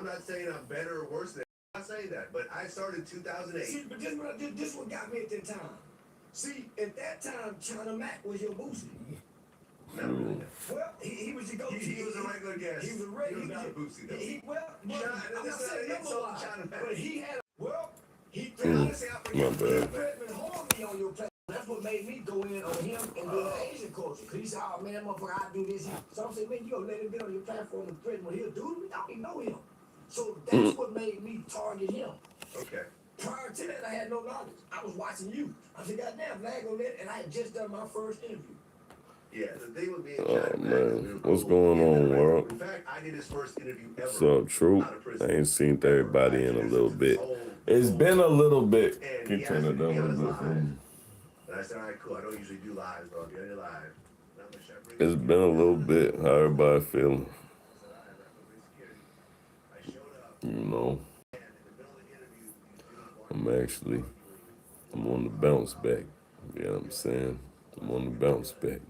I'm not saying I'm better or worse than I'm not saying that, but I started 2008. See, but this what got me at that time. See, at that time, China Mac was your booster. No. Well, he was your go-to. He was a regular guest. He was a regular. He was not a Boosie, though. Well, I'm not saying number-wise, China Mac. but he had. Well, he honestly, I forget. threatened Harvey on your platform. That's what made me go in on him and do the Asian culture. Cause he said, "Oh man, motherfucker, I do this." So I'm saying, man, you gonna let him get on your platform and threaten what he'll do to me? I don't even know him. So that's what made me target him. Okay. Prior to that, I had no knowledge. I was watching you. I said, goddamn, Vlad gonna let, and I had just done my first interview. Yeah, the thing with me and Oh man, what's going on, world? In fact, I did his first interview ever. What's up, Troop? I ain't seen everybody in a little bit. It's been a little bit. Can you turn it down a little bit? And I said, all right, cool. I don't usually do lives, but I'll get it live. It's been a little bit. How everybody feeling? You know, I'm on the bounce back. You know what I'm saying? I'm on the bounce back.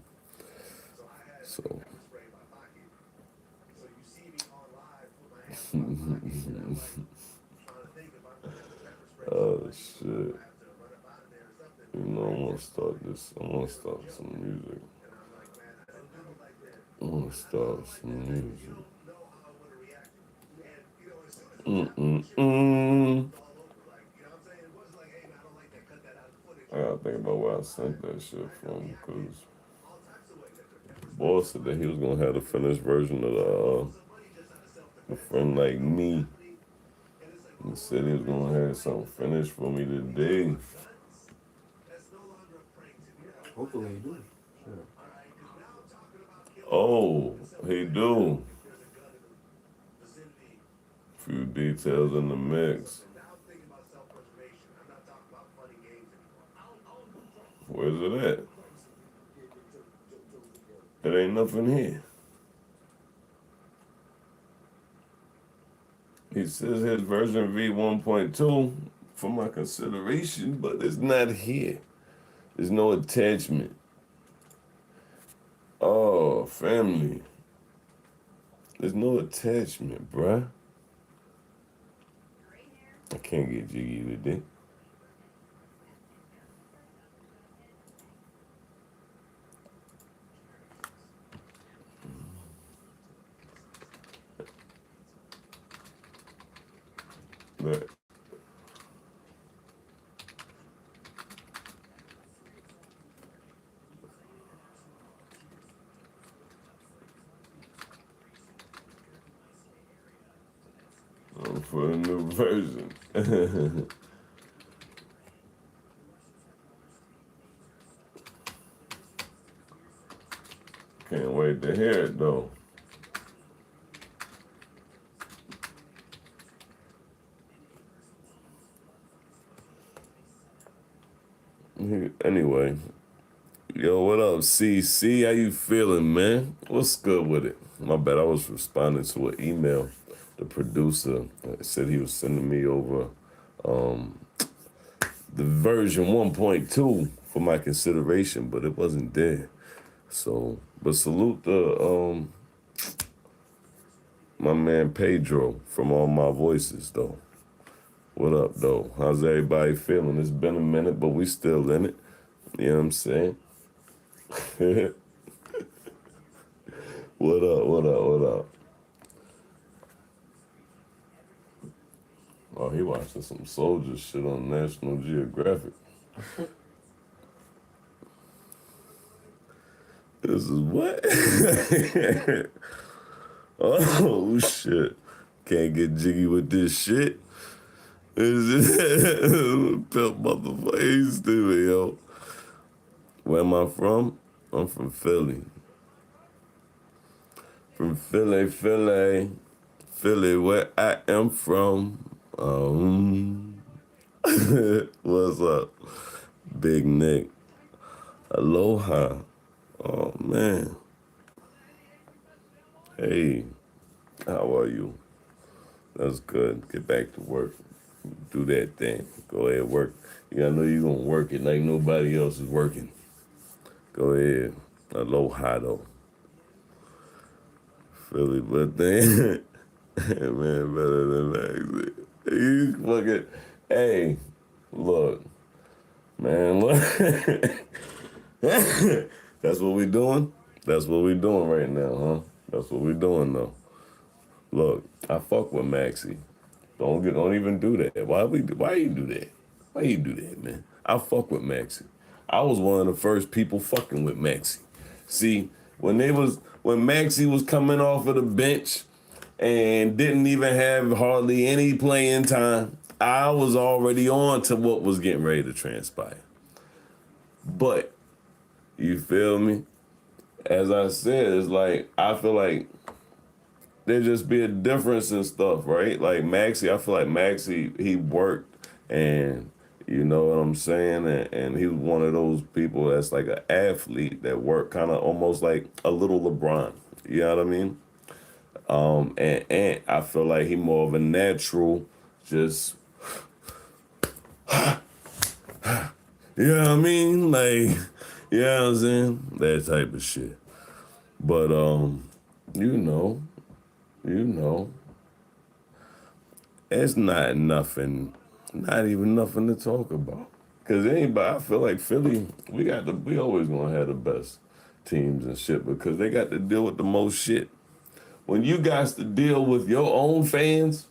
So. Oh shit. You know, I'm gonna start some music. I gotta think about where I sent that shit from, because boss said that he was gonna have the finished version of the Friend Like Me. He said he was gonna have something finished for me today. Hopefully he do. Sure. Oh, he do. Few details in the mix. Where's it at? It ain't nothing here. He says his version V1.2 for my consideration, but it's not here. There's no attachment. Oh, family. There's no attachment, bruh. I can't get jiggy with it. But for the new version. Can't wait to hear it though. Anyway, yo, what up, CC? How you feeling, man? What's good with it? My bad, I was responding to an email. The producer said he was sending me over the version 1.2 for my consideration, but it wasn't there. So, but salute the my man Pedro from All My Voices, though. What up, though? How's everybody feeling? It's been a minute, but we still in it. You know what I'm saying? What up? Oh, he watching some soldier shit on National Geographic. This is what? Oh, shit. Can't get jiggy with this shit. Pimp motherfucker, he's stupid, yo. Where am I from? I'm from Philly. From Philly, where I am from. What's up? Big Nick. Aloha. Oh, man. Hey, how are you? That's good. Get back to work. Do that thing. Go ahead, work. You gotta know you're gonna work it like nobody else is working. Go ahead. Aloha, though. Philly, but then Man, better than Maxie. He's fucking. Hey, look, man, look. That's what we doing. That's what we doing right now, huh? That's what we doing though. Look, I fuck with Maxie. Don't even do that. Why you do that? Why you do that, man? I fuck with Maxie. I was one of the first people fucking with Maxie. See, when Maxie was coming off of the bench and didn't even have hardly any playing time, I was already on to what was getting ready to transpire. But you feel me? As I said, it's like I feel like there just be a difference in stuff, right? Like Maxie, I feel like Maxie, he worked and you know what I'm saying? And he was one of those people that's like an athlete that worked kind of almost like a little LeBron. You know what I mean? And I feel like he more of a natural, just, you know what I mean? Like, you know what I'm saying? That type of shit. But, you know, it's not even nothing to talk about. Cause anybody, I feel like Philly, we always gonna have the best teams and shit because they got to deal with the most shit. When you guys to deal with your own fans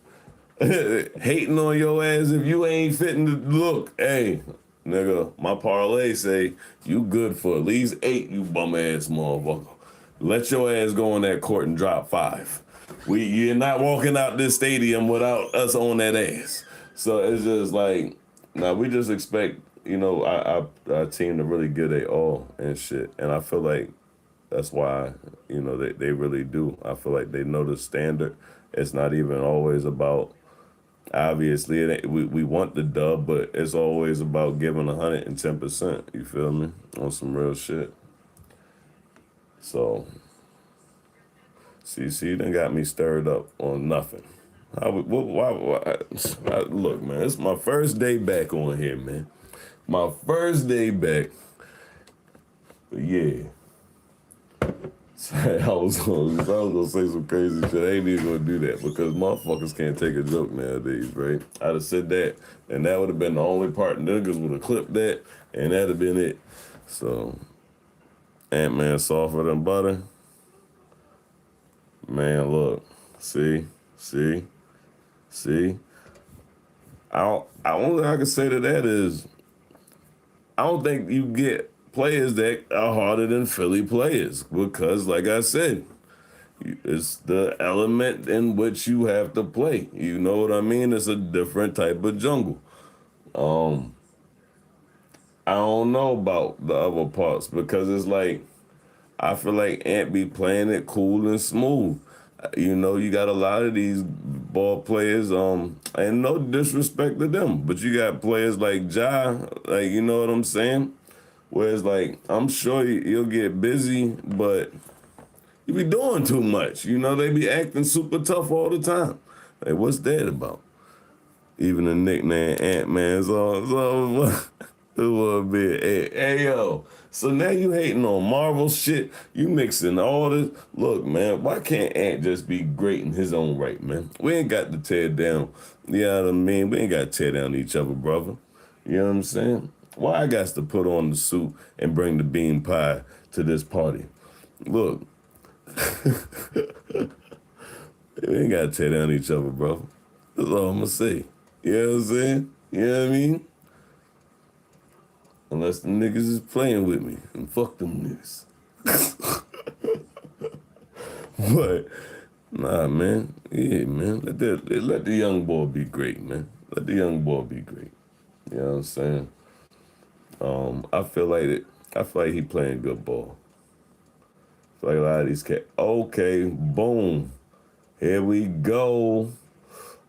hating on your ass if you ain't fitting to look, hey, nigga, my parlay say you good for at least 8, you bum ass motherfucker. Let your ass go on that court and drop 5. You're not walking out this stadium without us on that ass. So it's just like, now we just expect, you know, our team to really give it all and shit. And I feel like that's why, you know, they really do. I feel like they know the standard. It's not even always about, obviously, we want the dub, but it's always about giving 110%. You feel me? On some real shit. So, CC done got me stirred up on nothing. Look, man, it's my first day back on here, man. My first day back. But yeah. I was gonna say some crazy shit. I ain't even gonna do that because motherfuckers can't take a joke nowadays, right? I'd have said that, and that would have been the only part. Niggas would have clipped that, and that'd have been it. So, Ant-Man softer than butter. Man, look, see. Only I can say to that is, I don't think you get players that are harder than Philly players because, like I said, it's the element in which you have to play. You know what I mean? It's a different type of jungle. I don't know about the other parts because it's like, I feel like Ant be playing it cool and smooth. You know, you got a lot of these ball players, and no disrespect to them, but you got players like Ja, like, you know what I'm saying? Whereas, like, I'm sure you'll get busy, but you be doing too much. You know, they be acting super tough all the time. Like, what's that about? Even the nickname Ant-Man, so it would be, hey, yo. So now you hating on Marvel shit. You mixing all this. Look, man, why can't Ant just be great in his own right, man? We ain't got to tear down. You know what I mean? We ain't got to tear down each other, brother. You know what I'm saying? Why I got to put on the suit and bring the bean pie to this party? Look, we ain't got to tear down each other, brother. That's all I'm going to say. You know what I'm saying? You know what I mean? Unless the niggas is playing with me. And fuck them niggas. But, nah, man. Yeah, man. Let the young boy be great, man. Let the young boy be great. You know what I'm saying? I feel like he playing good ball. I feel like a lot of these cats. Okay, boom. Here we go.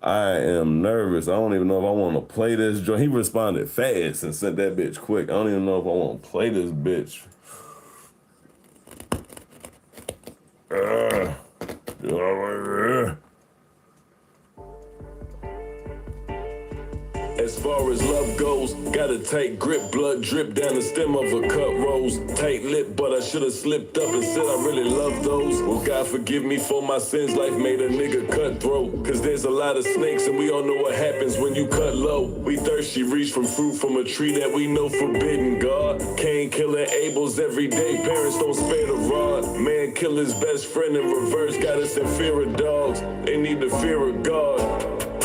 I am nervous. I don't even know if I want to play this joint. He responded fast and sent that bitch quick. I don't even know if I want to play this bitch. As far as love goes, got a tight grip, blood drip down the stem of a cut rose. Tight lip, but I should've slipped up and said I really love those. Well, God forgive me for my sins, life made a nigga cutthroat. Cause there's a lot of snakes and we all know what happens when you cut low. We thirsty, reach from fruit from a tree that we know forbidden, God. Cain killing Abel's every day, parents don't spare the rod. Man kill his best friend in reverse, got us in fear of dogs. They need the fear of God.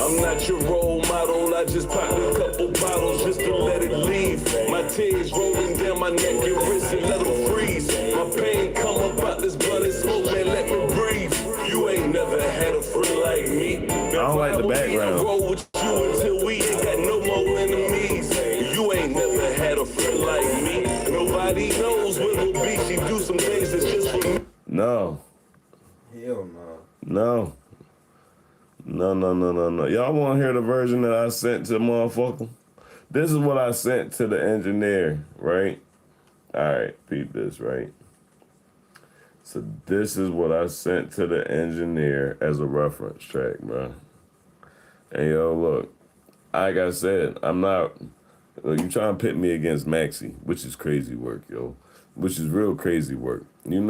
I'm not your role model, I just popped a couple bottles just to let it leave. My tears rolling down my neck and wrist and let them freeze. My pain come up out this blood and smoke, man, let me breathe. You ain't never had a friend like me. I don't like the background. Roll with you until we ain't got no more enemies. You ain't never had a friend like me. Nobody knows where we'll be. She do some things that's just for me. No. Hell no. No. No. Y'all want to hear the version that I sent to the motherfucker? This is what I sent to the engineer, right? All right, peep this, right? So this is what I sent to the engineer as a reference track, bro. And yo, look, like I said, I'm not, you trying to pit me against Maxie, which is crazy work, yo. Which is real crazy work. You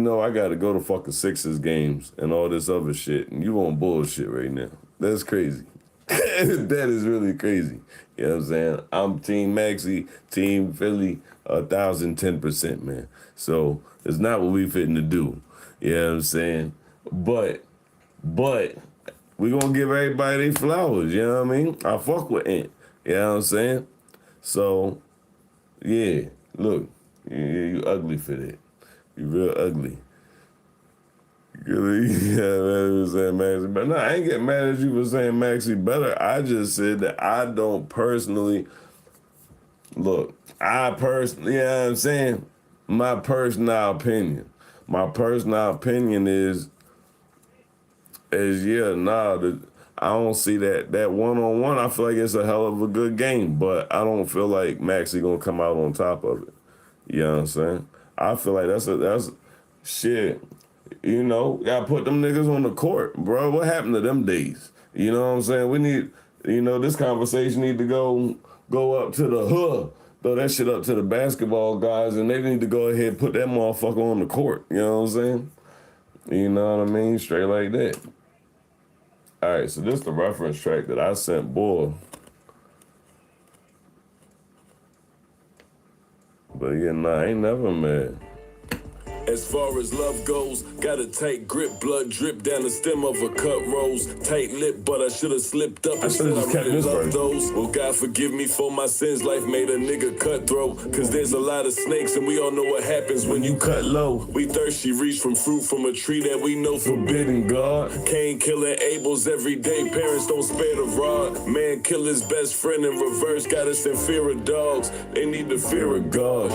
know, I got to go to fucking Sixers games and all this other shit, and you on bullshit right now. That's crazy. That is really crazy. You know what I'm saying? I'm Team Maxie, Team Philly, 1,010%, man. So it's not what we fitting to do. You know what I'm saying? But we gonna give everybody their flowers, you know what I mean? I fuck with Ant, you know what I'm saying? So, yeah, look, you ugly for that. You real ugly. Saying Maxie, but no, I ain't getting mad at you for saying Maxie better. I just said that I don't personally, look, you know what I'm saying? My personal opinion is I don't see that one-on-one. I feel like it's a hell of a good game, but I don't feel like Maxie gonna come out on top of it. You know what I'm saying? I feel like that's shit. You know, gotta put them niggas on the court, bro. What happened to them days? You know what I'm saying? We need, this conversation need to go up to the hood. Throw that shit up to the basketball guys, and they need to go ahead and put that motherfucker on the court. You know what I'm saying? You know what I mean? Straight like that. All right, so this is the reference track that I sent, boy. But yeah, nah, I ain't never mad. As far as love goes, got a tight grip, blood drip down the stem of a cut rose. Tight lip, but I should've slipped up and said I really love those. Well, God forgive me for my sins, life made a nigga cutthroat. Cause there's a lot of snakes and we all know what happens when you cut low. We thirsty, reach from fruit from a tree that we know forbidden, God. Cain killing Abel's every day, parents don't spare the rod. Man kill his best friend in reverse, got us in fear of dogs. They need the fear of God.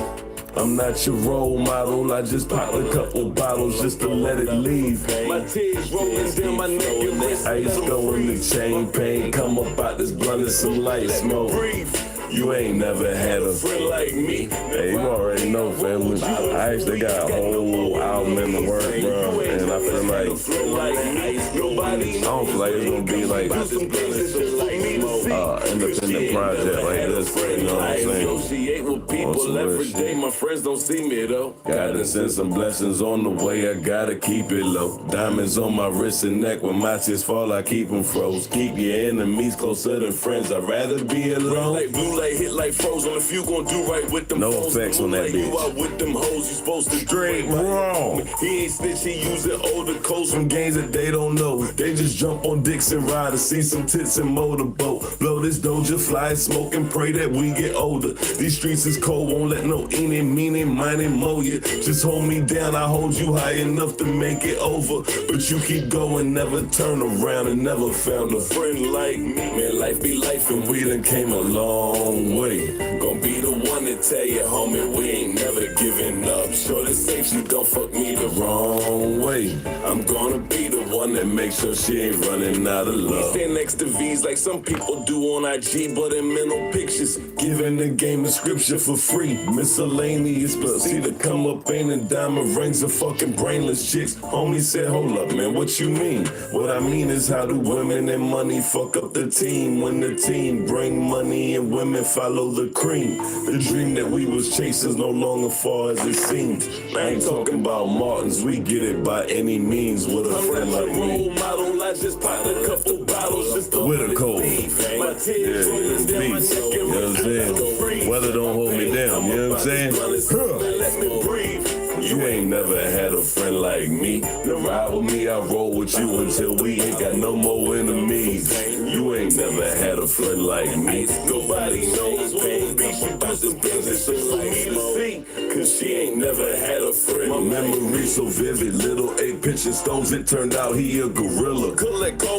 I'm not your role model, I just popped a couple bottles just to let it leave. My tears rolling down my neck and wrist. Ice go in the chain, pain come up out this blunt and some light smoke. You ain't never had a friend like me. Hey, you already know, family. I actually got a whole album in the work, bro. And I feel like, I don't feel like it's gonna be like independent project like this. You know what I'm saying? Negotiate with people every day. My friends don't see me though. Gotta send some blessings on the way. I gotta keep it low. Diamonds on my wrist and neck. When my tears fall, I keep them froze. Keep your enemies closer than friends. I'd rather be alone. Like blue light hit like frozen. If you gon' do right with them, no phones, effects on that bitch. You out with them hoes, you supposed to straight wrong. He ain't snitch, he using older codes from games that they don't know. They just jump on dicks and ride to see some tits and motorboat. Blow this doja, fly, smoke and pray that we get older. These streets is cold, won't let no eeny, meeny, miny, mow ya. Just hold me down, I hold you high enough to make it over. But you keep going, never turn around and never found a friend like me. Man, life be life and we done came a long way. Gonna be the one to tell you, homie, we ain't never giving up. Sure to safe, you don't fuck me the wrong way. I'm gonna be the one that makes sure she ain't running out of love. Stand next to V's like some people do on IG, but in mental pictures. Giving the game of scripture for free. Miscellaneous, but see the come up ain't and diamond rings of fucking brainless chicks. Homie said, hold up, man, what you mean? What I mean is how do women and money fuck up the team when the team bring money and women follow the cream. The dream that we was chasing is no longer far as it seems. I ain't talking about Martins, we get it by any means with a friend like me. Model, I just popped a couple bottles just to With a cold. Yeah, beats. You know what I'm saying? Weather don't hold me down, you know what I'm saying? Let me breathe. You ain't never had a friend like me. To ride with me, I roll with you until we ain't got no more enemies. You ain't never had a friend like me. Nobody knows what it be. She do some things that she for me to see. Cause she ain't never had a friend. My memory so vivid. Little 8 pitching stones, it turned out he a gorilla.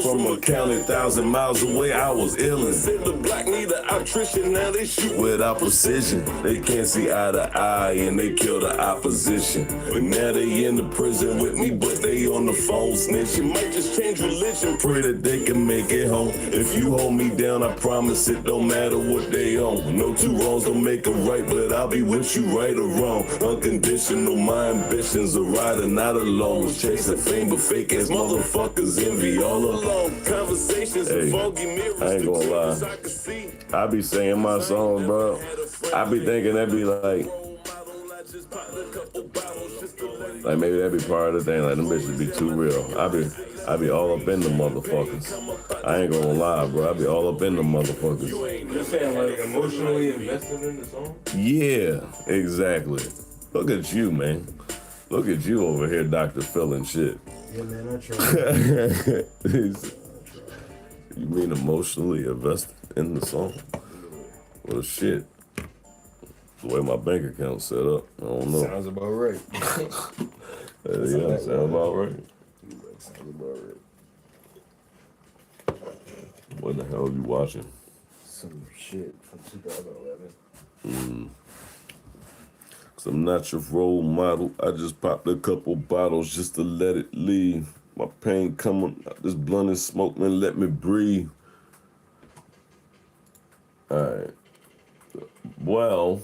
From a county 1,000 miles away, I was illin'. Said the black need an optician, now they shoot without precision. They can't see eye to eye and they kill the opposition. But now they in the prison with me, but they on the phone snitching. Might just change religion, pray that they can make it home. If you hold me down, I promise it don't matter what they own. No two wrongs don't make a right, but I'll be with you right or wrong. Unconditional, my ambitions a rider, not alone. Was chasing fame, but fake ass motherfuckers envy all along. Conversations Hey, and foggy mirrors. I ain't gonna lie. I be singing my songs, bro. I be thinking that be like maybe that be part of the thing. Like them bitches be too real. I be all up in the motherfuckers. I ain't gonna lie, bro. I be all up in the motherfuckers. You're saying like emotionally invested in the song? Yeah, exactly. Look at you, man. Look at you over here, Dr. Phil and shit. Yeah, man, I try. You mean emotionally invested in the song? Well, shit. The way my bank account's set up, I don't know. Sounds about right. Yeah, sounds about right. Sounds about right. What the hell are you watching? Some shit from 2011. Cause I'm not your role model. I just popped a couple bottles just to let it leave. My pain coming out this blunt and smoke, man, let me breathe. Alright. Well,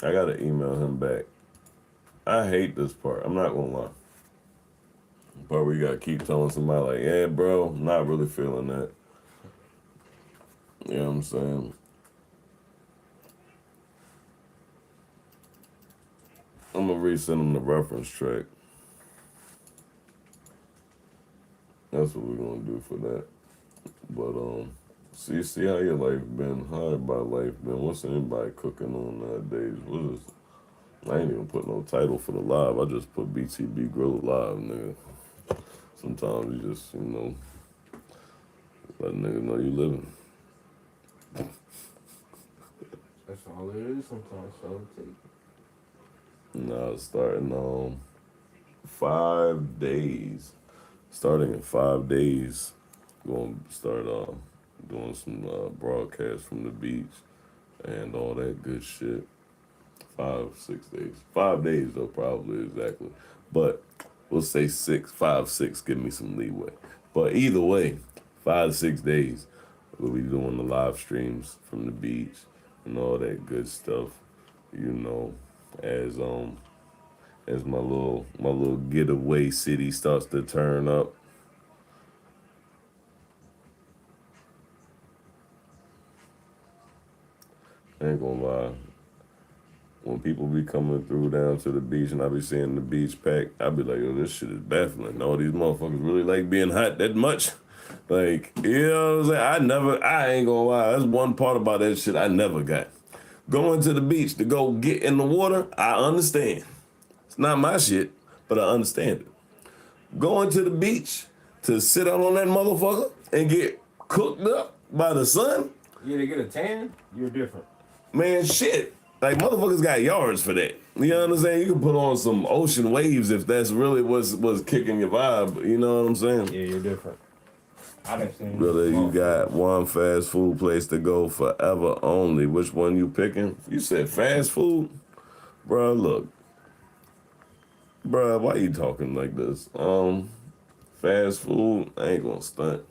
I gotta email him back. I hate this part. I'm not gonna lie. The part where you gotta keep telling somebody like, yeah, bro, I'm not really feeling that. You know what I'm saying? I'm gonna resend him the reference track. That's what we're gonna do for that. But see how your life been, how everybody life been. What's anybody cooking on nowadays? What is? I ain't even put no title for the live. I just put BTB GRILLA live, nigga. Sometimes you just, let a nigga know you living. That's all it is sometimes, so take it. Nah, starting 5 days. Starting in 5 days, gonna start doing some broadcasts from the beach and all that good shit. 5-6 days. 5 days though, probably exactly. But we'll say 5-6, give me some leeway. But either way, 5 to 6 days, we'll be doing the live streams from the beach and all that good stuff, as my little getaway city starts to turn up. I ain't gonna lie. When people be coming through down to the beach and I be seeing the beach pack, I be like, yo, this shit is baffling. All these motherfuckers really like being hot that much. Like, you know what I'm saying? I ain't gonna lie. That's one part about that shit I never got. Going to the beach to go get in the water, I understand. It's not my shit, but I understand it. Going to the beach to sit out on that motherfucker and get cooked up by the sun, Yeah, to get a tan, you're different. man, shit. Like, motherfuckers got yards for that. You know what I'm saying? You can put on some ocean waves if that's really what's kicking your vibe. You know what I'm saying? Yeah, you're different. I done seen Brother, you got one fast food place to go forever only. Which one you picking? You said fast food? Bruh, look. Bruh, why you talking like this? Fast food, I ain't gonna stunt.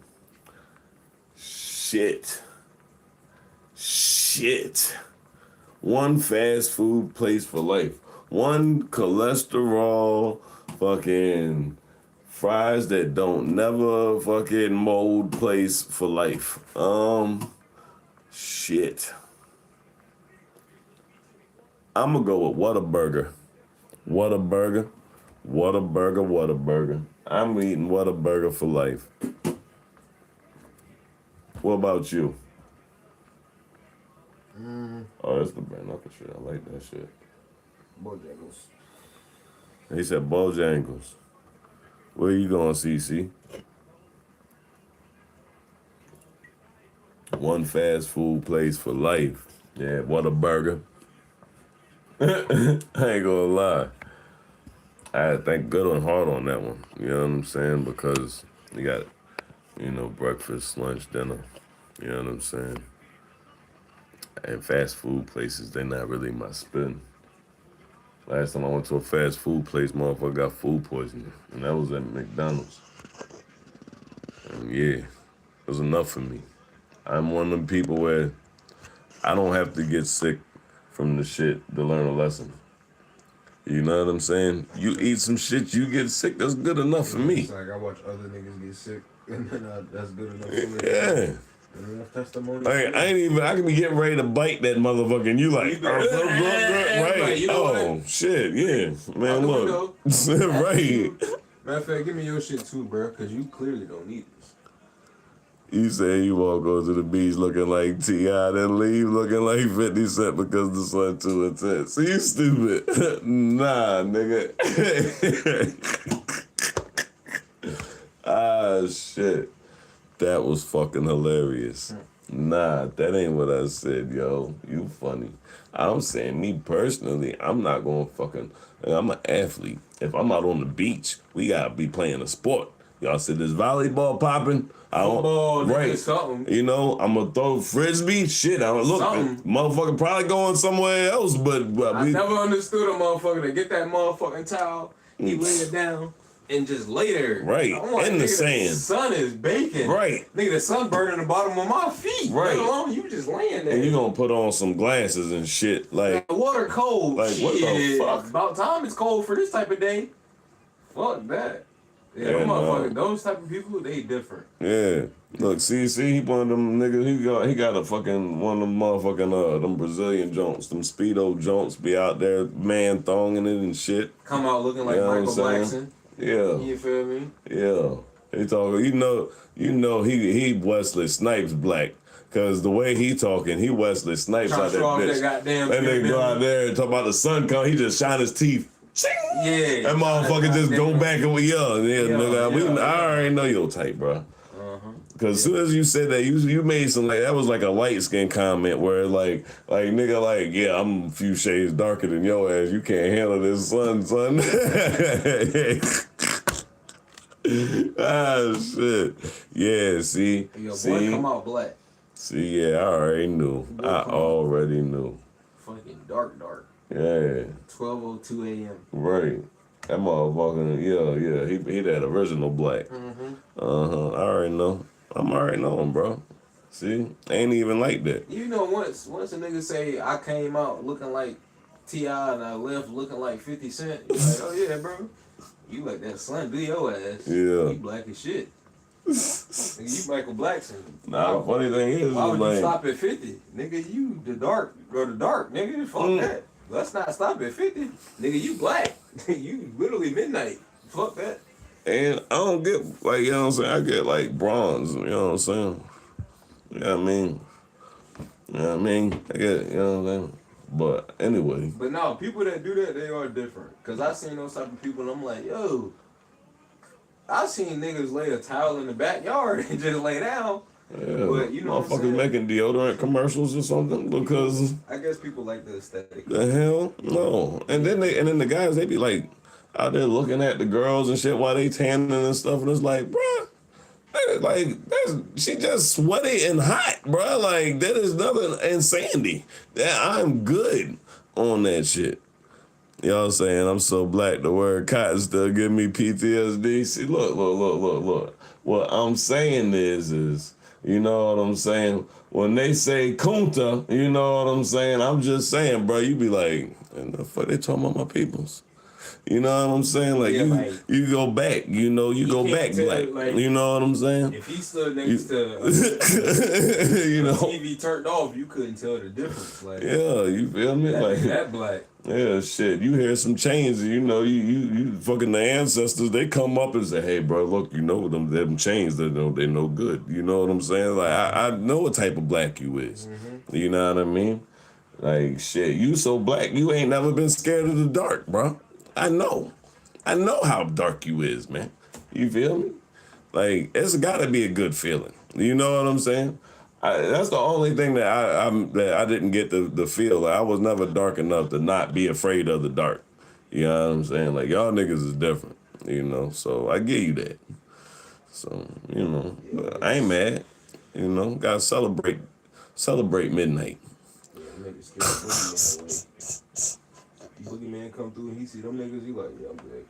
Shit. One fast food place for life. One cholesterol fucking fries that don't never fucking mold place for life. Shit. I'm gonna go with Whataburger. Whataburger. I'm eating Whataburger for life. What about you? Oh, that's the brand knuckle shit. I like that shit. Bojangles. He said Bojangles. Where you going, CC? One fast food place for life. Yeah, Whataburger. I ain't gonna lie. I had to think good and hard on that one. You know what I'm saying? Because you got, breakfast, lunch, dinner. You know what I'm saying? And fast food places, they're not really my spin. Last time I went to a fast food place, motherfucker got food poisoning. And that was at McDonald's. And yeah, it was enough for me. I'm one of them people where I don't have to get sick from the shit to learn a lesson. You know what I'm saying? You eat some shit, you get sick, that's good enough for me. It's like I watch other niggas get sick, and then that's good enough for me. Yeah. Enough testimony. I can be getting ready to bite that motherfucker, and you like, right? Like, you know what? Shit, yeah, man, look, right. Matter of fact, give me your shit too, bro, because you clearly don't need this. You say you won't go to the beach looking like T.I., then leave looking like 50 Cent because the sun too intense. You stupid. Nah, nigga. Ah, shit. That was fucking hilarious. Nah, that ain't what I said, yo. You funny. I'm saying, me personally, I'm not going I'm an athlete. If I'm out on the beach, we gotta be playing a sport. Y'all said this volleyball popping. Football, right? Something. You know, I'm gonna throw frisbee. Shit, I don't look. Motherfucker probably going somewhere else, but I never understood a motherfucker to get that motherfucking towel. He lay it down and just lay there. Right, in the sand. The sun is baking. Right. Nigga, the sun burning the bottom of my feet. Right. You just laying there. And you gonna put on some glasses and shit. Like, the water cold. Like, shit. What the fuck? About time it's cold for this type of day. Fuck that. Yeah, motherfucker, those type of people, they different. Yeah. Look, see, he one of them niggas, he got a fucking, one of them motherfucking, them Brazilian jonts, them Speedo jonts be out there, man thonging it and shit. Come out looking like Michael Blackson. Yeah. You feel me? Yeah. He talking, you know he Wesley Snipes black. Cause the way he talking, he Wesley Snipes out that bitch. That they go out there and talk about the sun come, he just shine his teeth. Yeah. That motherfucker just go back and nigga. I already know your type, bro. Cause as soon as you said that, you made some that was like a light skin comment where like nigga yeah, I'm a few shades darker than your ass. You can't handle this son. Ah shit. Yeah, see. Your boy come out black. See, yeah, I already knew. Fucking dark. Yeah. 12:02 a.m. Right. That motherfucker, yeah. He that original black. I already know. I'm already knowing, bro. See? Ain't even like that. You know, once a nigga say I came out looking like T.I. and I left looking like 50 Cent, you like, oh yeah, bro. You like that son, do your ass. Yeah. You black as shit. Nigga, you Michael Blackson. Nah, the funny thing is, why would you stop at 50? Nigga, you the dark, nigga. Fuck that. Let's not stop at 50. Nigga, you black. You literally midnight. Fuck that. And I don't get, you know what I'm saying? I get, bronze, you know what I'm saying? You know what I mean? I get, you know what I'm saying? But anyway. But no, people that do that, they are different. Because I seen those type of people and I'm like, yo, I seen niggas lay a towel in the backyard and just lay down. Yeah, but you know what I'm saying? Making deodorant commercials or something because I guess people like the aesthetic. The hell no. And then the guys they be like out there looking at the girls and shit while they tanning and stuff and it's like, bruh, she just sweaty and hot, bruh. Like that is nothing and sandy. I'm good on that shit. Y'all saying I'm so black, the word cotton still give me PTSD. See, look. What I'm saying is, you know what I'm saying? When they say kunta, you know what I'm saying? I'm just saying, bro, you be like, and the fuck they talking about my peoples? You know what I'm saying? Like, Yeah, you go back, you know, you go can't back tell, black. like, You know what I'm saying? If he stood next to you know, TV turned off, you couldn't tell the difference. Like, yeah, you feel me? that, Like that black. yeah, shit. You hear some changes, you know, you fucking the ancestors, they come up and say, hey, bro, look, you know them chains, they no good. You know what I'm saying? Like, I know what type of black you is. Mm-hmm. You know what I mean? Like, shit, you so black, you ain't never been scared of the dark, bro. I know how dark you is, man. You feel me? Like, it's gotta be a good feeling. You know what I'm saying? That's the only thing that I didn't get the feel. Like, I was never dark enough to not be afraid of the dark. You know what I'm saying? Like, y'all niggas is different, you know? So I give you that. So, you know, but I ain't mad. You know, gotta celebrate midnight. Yeah, niggas scared of boogeyman. Boogeyman come through and he see them niggas, he like, yeah, I'm good.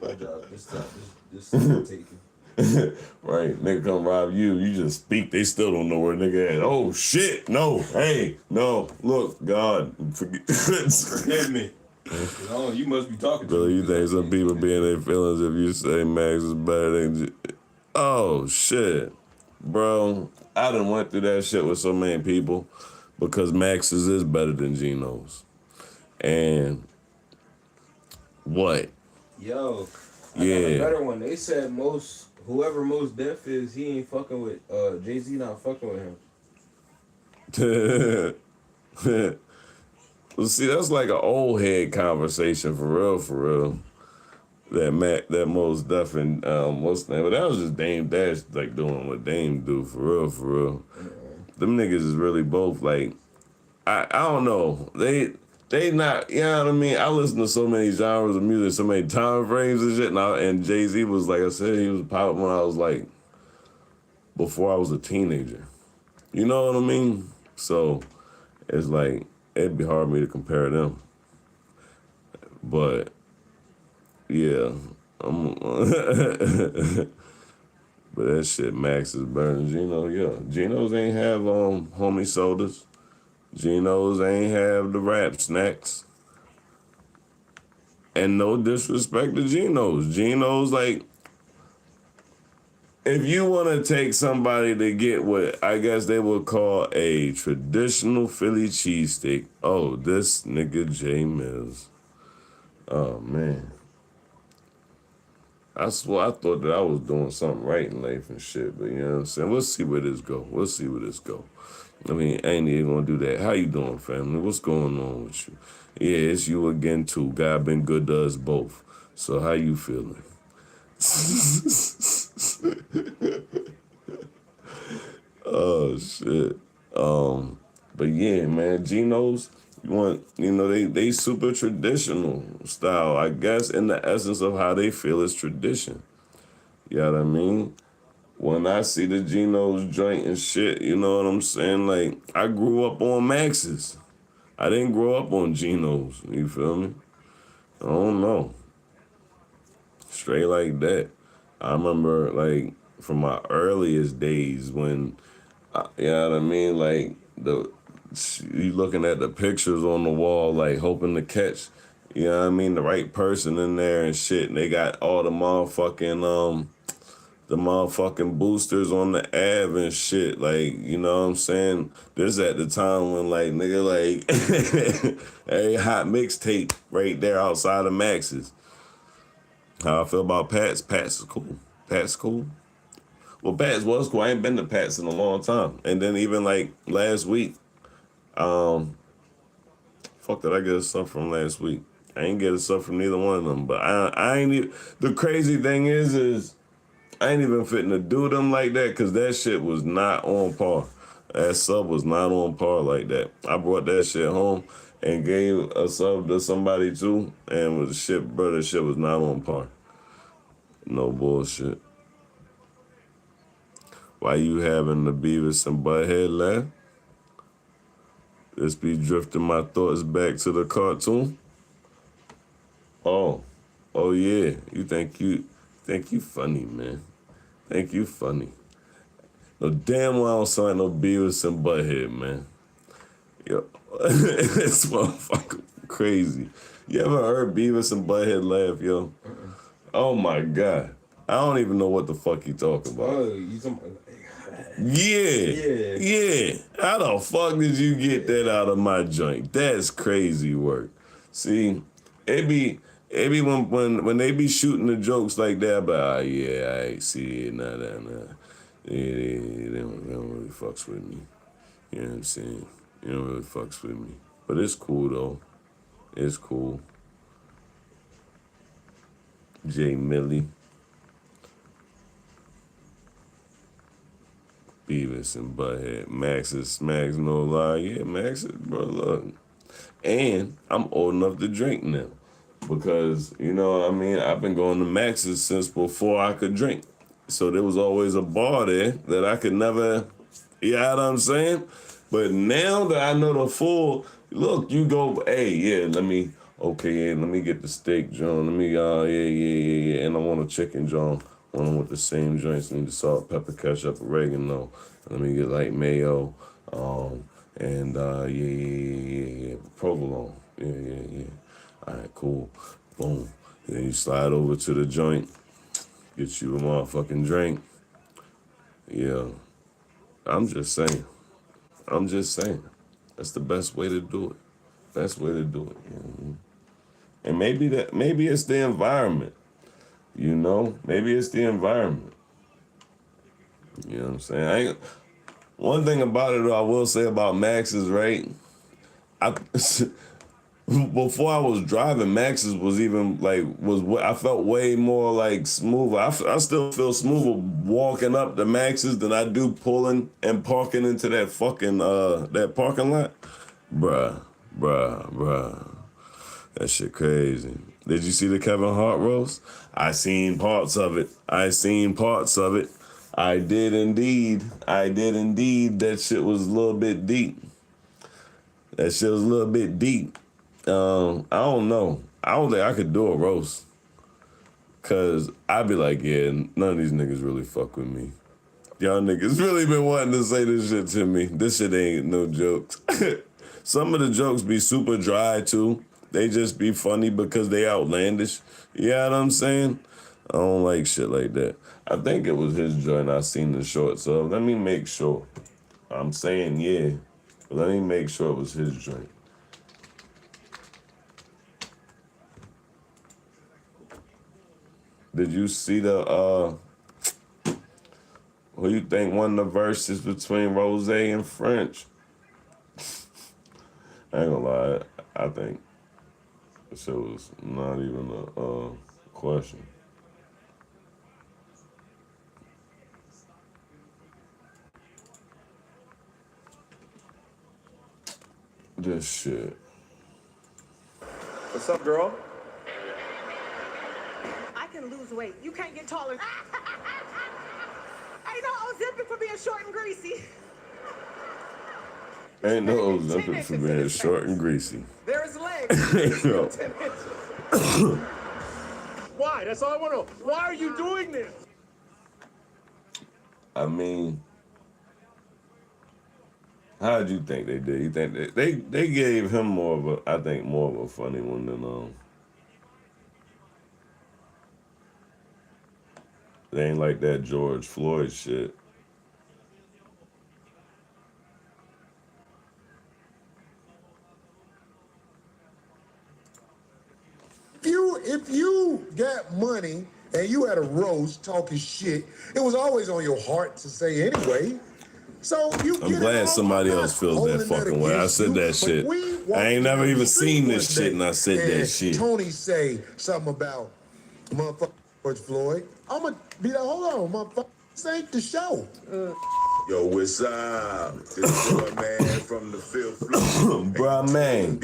My job, this taken. Right, nigga come rob you, you just speak, they still don't know where nigga at. Oh shit, no, hey, no, look, God, Forgive me. Oh, you must be talking to Bro, me. you think some people be in their feelings if you say Max is better than oh shit. Bro, I done went through that shit with so many people because Max's is better than Geno's. And what? Yo, I got Yeah. a better one. They said whoever most deaf is, he ain't fucking with Jay-Z not fucking with him. Well, see, that's like an old head conversation for real. That most deaf and what's the name? But that was just Dame Dash like doing what Dame do for real. Mm-hmm. Them niggas is really both like I don't know. They not, you know what I mean? I listen to so many genres of music, so many time frames and shit. And Jay-Z was, like I said, he was popping when I was like, before I was a teenager. You know what I mean? So it's like, it'd be hard for me to compare them. But, yeah. But that shit, Max is better than Gino, yeah. Geno's ain't have homie sodas. Geno's ain't have the rap snacks. And no disrespect to Geno's. Geno's like, if you want to take somebody to get what I guess they would call a traditional Philly cheesesteak, oh, this nigga J Mills. Oh, man. I swear I thought that I was doing something right in life and shit, but you know what I'm saying? We'll see where this go. I mean, I ain't even gonna do that. How you doing, family? What's going on with you? Yeah, it's you again too. God been good to us both. So how you feeling? Oh shit. But yeah, man, Geno's, they super traditional style, I guess, in the essence of how they feel is tradition. You know what I mean? When I see the Geno's joint and shit, you know what I'm saying? Like, I grew up on Max's. I didn't grow up on Geno's. You feel me? I don't know. Straight like that. I remember, like, from my earliest days when, you know what I mean? Like, you looking at the pictures on the wall, like, hoping to catch, you know what I mean, the right person in there and shit. And they got all the motherfucking boosters on the Ave and shit, like, you know what I'm saying? This at the time when, like, nigga, like, every hot mixtape right there outside of Max's. How I feel about Pat's? Pat's is cool. Pat's cool. Well, Pat's was cool. I ain't been to Pat's in a long time. And then even, like, last week, fuck did I get stuff from last week? I ain't get stuff from neither one of them, but I ain't even, the crazy thing is, I ain't even fitting to do them like that because that shit was not on par. That sub was not on par like that. I brought that shit home and gave a sub to somebody too, and with the shit, bro, that shit was not on par. No bullshit. Why you having the Beavis and Butthead laugh? This be drifting my thoughts back to the cartoon. Oh yeah. You think you funny, man. Think you funny. No damn well I don't sound like no Beavis and Butthead, man. Yo, this motherfucker crazy. You ever heard Beavis and Butthead laugh, yo? Oh my God. I don't even know what the fuck you talking about. Oh, you talking? Yeah. How the fuck did you get that out of my joint? That's crazy work. See, it be when they be shooting the jokes like that, but yeah, I see it, nah. Yeah, they don't really fucks with me. You know what I'm saying? You don't really fucks with me. But it's cool though. It's cool. Jay Millie. Beavis and Butthead. Max is Smacks, no lie. Yeah, Max is, bro, look. And I'm old enough to drink now. Because, you know what I mean, I've been going to Max's since before I could drink. So there was always a bar there that I could never, you know what I'm saying? But now that I know the full, look, you go, hey, yeah, let me get the steak, John. Let me, yeah. And I want a chicken, John. Want them with the same joints. Need the salt, pepper, ketchup, oregano. Let me get like mayo, and yeah, provolone. Yeah. All right, cool. Boom. Then you slide over to the joint, get you a motherfucking drink. Yeah. I'm just saying. That's the best way to do it. Best way to do it. You know? And maybe it's the environment. You know, maybe it's the environment. You know what I'm saying? One thing about it, though, I will say about Max is, right? Before I was driving, Max's was even I felt way more like smoother. I still feel smoother walking up the Max's than I do pulling and parking into that fucking that parking lot. Bruh. That shit crazy. Did you see the Kevin Hart roast? I seen parts of it. I did indeed. That shit was a little bit deep. I don't know. I don't think I could do a roast. Cause I'd be like, yeah, none of these niggas really fuck with me. Y'all niggas really been wanting to say this shit to me. This shit ain't no jokes. Some of the jokes be super dry too. They just be funny because they outlandish. You know what I'm saying? I don't like shit like that. I think it was his joint I seen the shorts of. Let me make sure. I'm saying yeah. But let me make sure it was his joint. Did you see the who you think won the verses between Rose and French? I ain't gonna lie, I think this shit was not even a question. This shit. What's up, girl? I can lose weight. You can't get taller. Ain't no Ozempic for being short and greasy. Ain't no Olympics for being short and greasy. There's legs. Yo. 10 inches. Why? That's all I want to know. Why are you doing this? I mean, how did you think they did? You think they gave him more of a funny one than They ain't like that George Floyd shit. If you got money and you had a roast talking shit, it was always on your heart to say anyway. So I'm glad somebody else feels that fucking way. I said that shit. I ain't never even seen this shit, and I said that shit. Tony say something about motherfucker George Floyd. I'ma be like, hold on, motherfucker, this ain't the show. Yo, what's up? This boy, man, from the fifth floor. Bruh, man.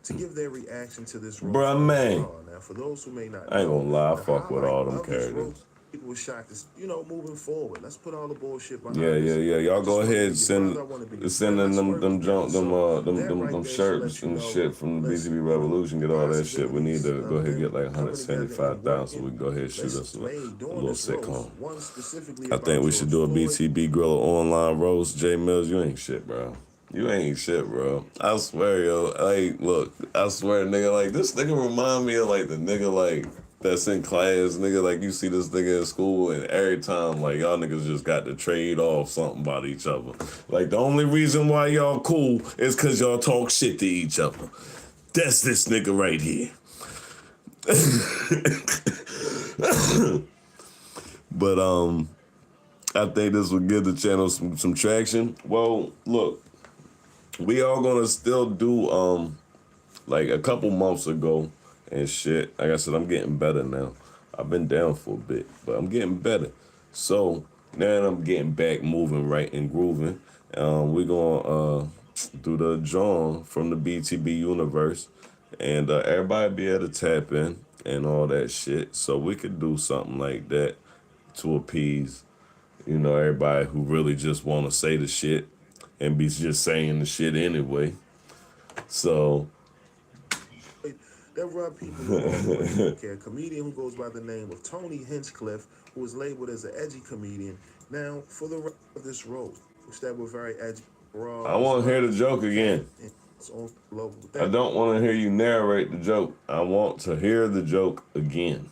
To give their reaction to this Bruh, man. Now, for those who may not I ain't gonna lie, I the fuck with highlight all them of this characters. roast people were shocked. Moving forward, let's put all the bullshit behind Yeah. us. Y'all go Just wanna ahead be and your send brother. I wanna be your send friend. in Let's them work them together. junk So them that them right them there should shirts let you and know, shit from the let's, BTB Revolution. Get all that shit. We need to possibilities, go ahead and get like coming together and 175,000 so we can go ahead and shoot let's us a play during little this roast. sitcom. One specifically I about think we should George do a Floyd. BTB GRILLA online roast. J Mills, you ain't shit, bro. You ain't shit, bro. I swear, yo. Like, look, I swear, nigga, like, this nigga remind me of, like, the nigga, like, that's in class, nigga. Like, you see this nigga in school, and every time, like, y'all niggas just got to trade off something about each other. Like, the only reason why y'all cool is because y'all talk shit to each other. That's this nigga right here. But, I think this will give the channel some traction. Well, look, we all gonna still do like a couple months ago and shit. Like I said, I'm getting better now. I've been down for a bit, but I'm getting better. So now I'm getting back moving right and grooving. We gonna do the John from the BTB universe, and everybody be able to tap in and all that shit. So we could do something like that to appease, everybody who really just want to say the shit and be just saying the shit anyway. So That rub people the wrong way. Okay, a comedian who goes by the name of Tony Hinchcliffe, who was labeled as an edgy comedian. Now, for the rest of this roast, which that were very edgy, raw. I want to hear the joke again. It's on local. I don't want to hear you narrate the joke. I want to hear the joke again.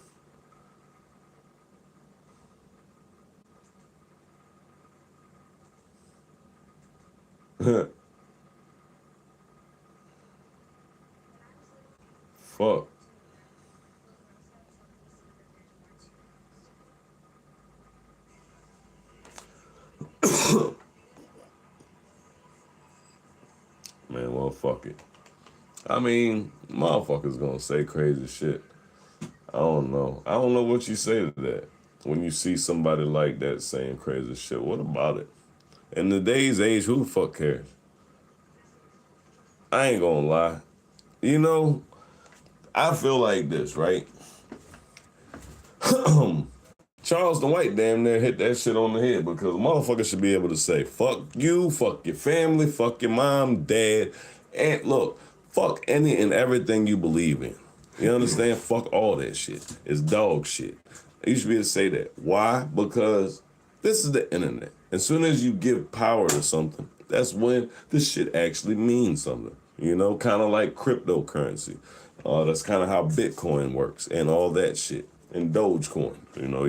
Fuck. Man, well, fuck it. I mean, motherfuckers gonna say crazy shit. I don't know. I don't know what you say to that. When you see somebody like that saying crazy shit, what about it? In today's age, who the fuck cares? I ain't gonna lie. I feel like this, right? Charleston White damn near hit that shit on the head, because a motherfucker should be able to say, fuck you, fuck your family, fuck your mom, dad, and look, fuck any and everything you believe in. You understand? Fuck all that shit. It's dog shit. You should be able to say that. Why? Because this is the internet. As soon as you give power to something, that's when this shit actually means something. Kind of like cryptocurrency. That's kind of how Bitcoin works and all that shit. And Dogecoin.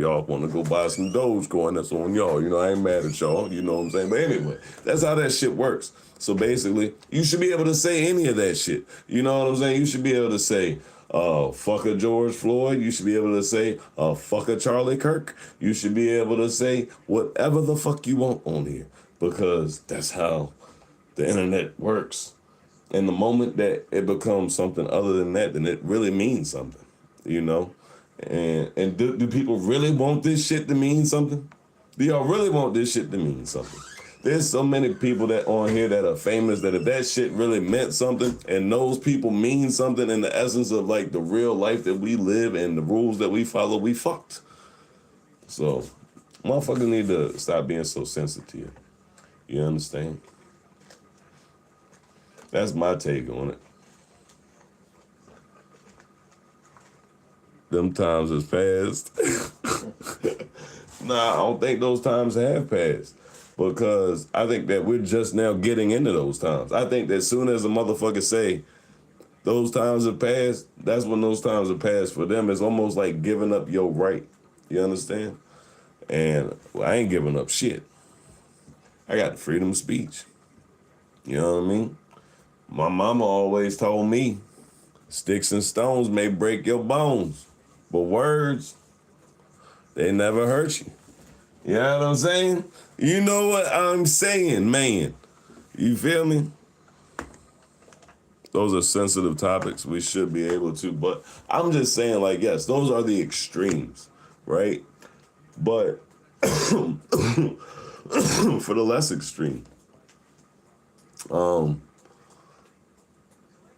Y'all want to go buy some Dogecoin, that's on y'all. I ain't mad at y'all, you know what I'm saying? But anyway, that's how that shit works. So basically, you should be able to say any of that shit. You know what I'm saying? You should be able to say, fuck a George Floyd. You should be able to say, fuck a Charlie Kirk. You should be able to say whatever the fuck you want on here, because that's how the internet works. And the moment that it becomes something other than that, then it really means something, And do people really want this shit to mean something? Do y'all really want this shit to mean something? There's so many people that on here that are famous that if that shit really meant something, and those people mean something in the essence of like the real life that we live and the rules that we follow, we fucked. So motherfuckers need to stop being so sensitive. You understand? That's my take on it. Them times has passed. Nah, I don't think those times have passed, because I think that we're just now getting into those times. I think that soon as a motherfucker say those times have passed, that's when those times have passed for them. It's almost like giving up your right. You understand? And I ain't giving up shit. I got the freedom of speech. You know what I mean? My mama always told me, sticks and stones may break your bones, but words, they never hurt you. You know what I'm saying? You know what I'm saying, man. You feel me? Those are sensitive topics. We should be able to, but I'm just saying, like, yes, those are the extremes, right? But for the less extreme,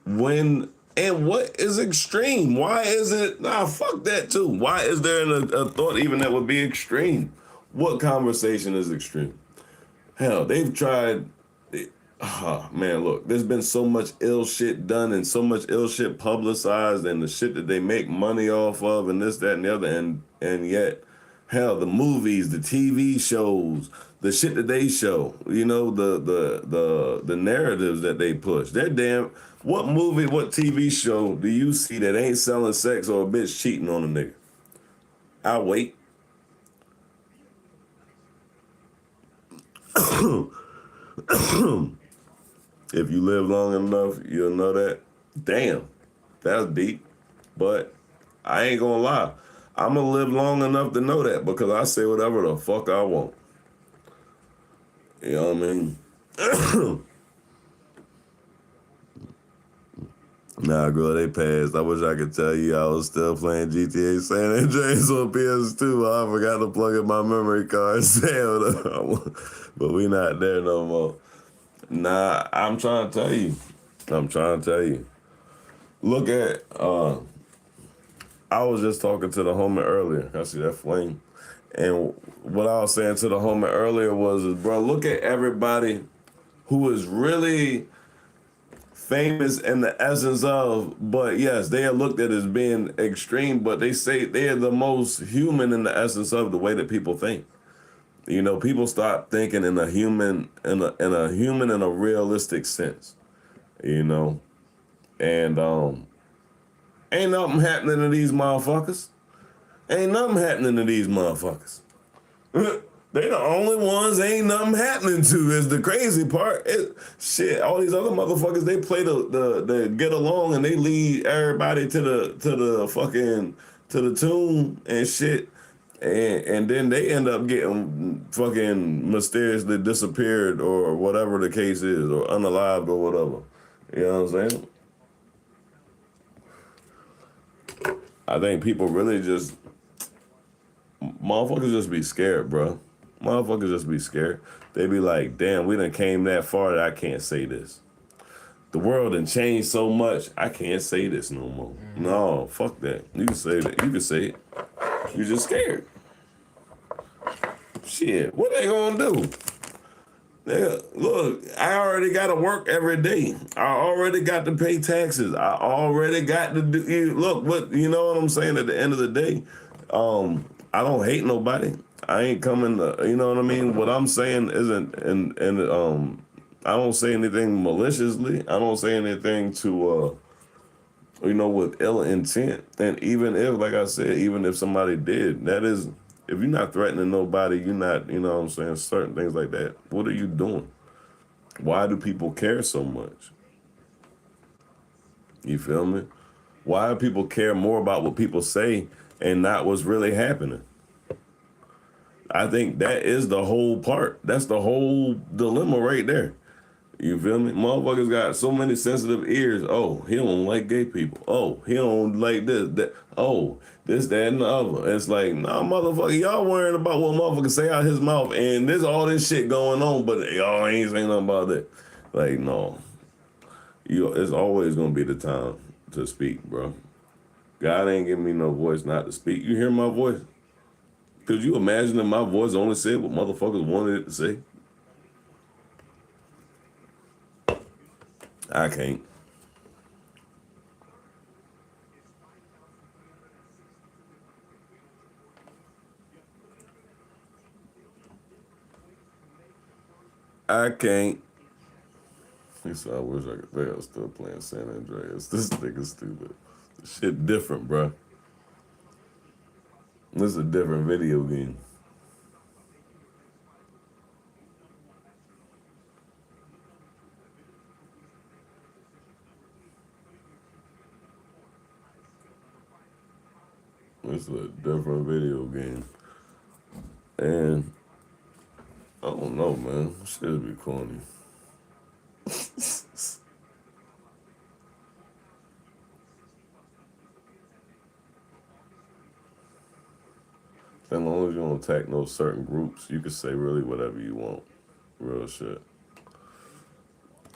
when And what is extreme? Why is it? Nah, fuck that too. Why is there a thought even that would be extreme? What conversation is extreme? Hell, they've tried. Man, look, there's been so much ill shit done and so much ill shit publicized and the shit that they make money off of and this, that, and the other, and yet, hell, the movies, the TV shows, the shit that they show, you know, the narratives that they push. They're damn. What movie, what TV show do you see that ain't selling sex or a bitch cheating on a nigga? I'll wait. If you live long enough, you'll know that. Damn, that's deep. But I ain't gonna lie. I'm gonna live long enough to know that because I say whatever the fuck I want. You know what I mean? Nah, girl, they passed. I wish I could tell you I was still playing GTA San Andreas on PS2. I forgot to plug in my memory card. But we not there no more. Nah, I'm trying to tell you. Look at, I was just talking to the homie earlier. I see that flame. And what I was saying to the homie earlier was, bro, look at everybody who is really famous in the essence of, but yes, they are looked at as being extreme, but they say they are the most human in the essence of the way that people think. You know, people start thinking in a human, in a realistic sense, you know, and ain't nothing happening to these motherfuckers. Ain't nothing happening to these motherfuckers. They the only ones ain't nothing happening to is the crazy part. Shit, all these other motherfuckers, they play the get along and they lead everybody to the tune and shit. And then they end up getting fucking mysteriously disappeared or whatever the case is, or unalived or whatever. You know what I'm saying? I think people really just, motherfuckers just be scared, bro. Motherfuckers just be scared. They be like, damn, we done came that far that I can't say this. The world done changed so much, I can't say this no more. No, fuck that. You can say that. You can say it. You just scared. Shit, what they gonna do? Look, I already gotta work every day. I already got to pay taxes. I already got to do, look, what, you know what I'm saying? At the end of the day, I don't hate nobody. I ain't coming to, you know what I mean? What I'm saying isn't, I don't say anything maliciously. I don't say anything to, you know, with ill intent. And even if, like I said, even if somebody did, that is, if you're not threatening nobody, you're not, you know what I'm saying, certain things like that. What are you doing? Why do people care so much? You feel me? Why do people care more about what people say and not what's really happening? I think that is the whole part. That's the whole dilemma right there. You feel me? Motherfuckers got so many sensitive ears. Oh, he don't like gay people. Oh, he don't like this, that. Oh, this, that, and the other. It's like, nah, motherfucker, y'all worrying about what motherfucker say out his mouth, and there's all this shit going on, but y'all ain't saying nothing about that. Like, no. It's always gonna be the time to speak, bro. God ain't giving me no voice not to speak. You hear my voice? Could you imagine that my voice only said what motherfuckers wanted it to say? I can't. I can't. He said, I wish I could think I was still playing San Andreas. This nigga stupid. This shit different, bro. This is a different video game. This is a different video game. And I don't know, man. Shit be corny. As long as you don't attack no certain groups, you can say really whatever you want. Real shit.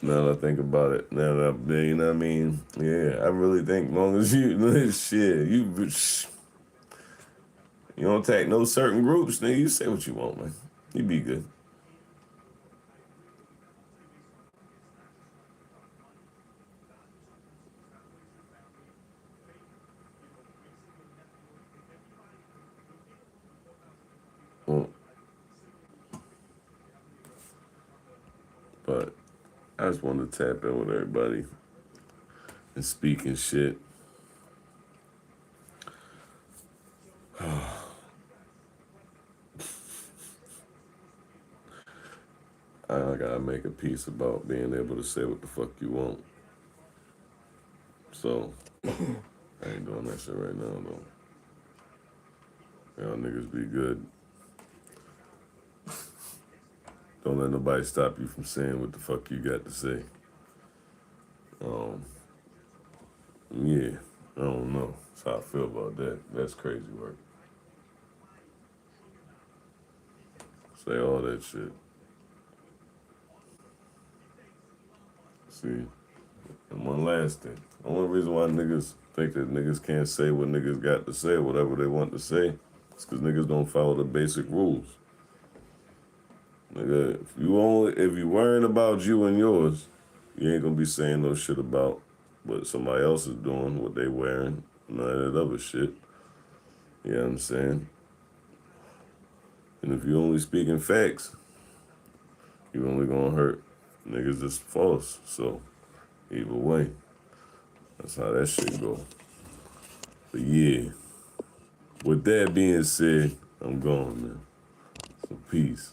Now that I think about it, now that you know what I mean? Yeah, I really think long as you, shit, you don't attack no certain groups, nigga, you say what you want, man. You be good. Well, but I just wanted to tap in with everybody and speaking shit. I gotta make a piece about being able to say what the fuck you want. So, I ain't doing that shit right now, though. Y'all niggas be good. Don't let nobody stop you from saying what the fuck you got to say. Yeah, I don't know. That's how I feel about that. That's crazy work. Say all that shit. See, and one last thing. The only reason why niggas think that niggas can't say what niggas got to say, whatever they want to say, is because niggas don't follow the basic rules. Nigga, if you worrying about you and yours, you ain't gonna be saying no shit about what somebody else is doing, what they wearing, none of that other shit. You know what I'm saying? And if you only speaking facts, you only gonna hurt niggas that's false. So either way, that's how that shit go. But yeah, with that being said, I'm gone, man. So peace.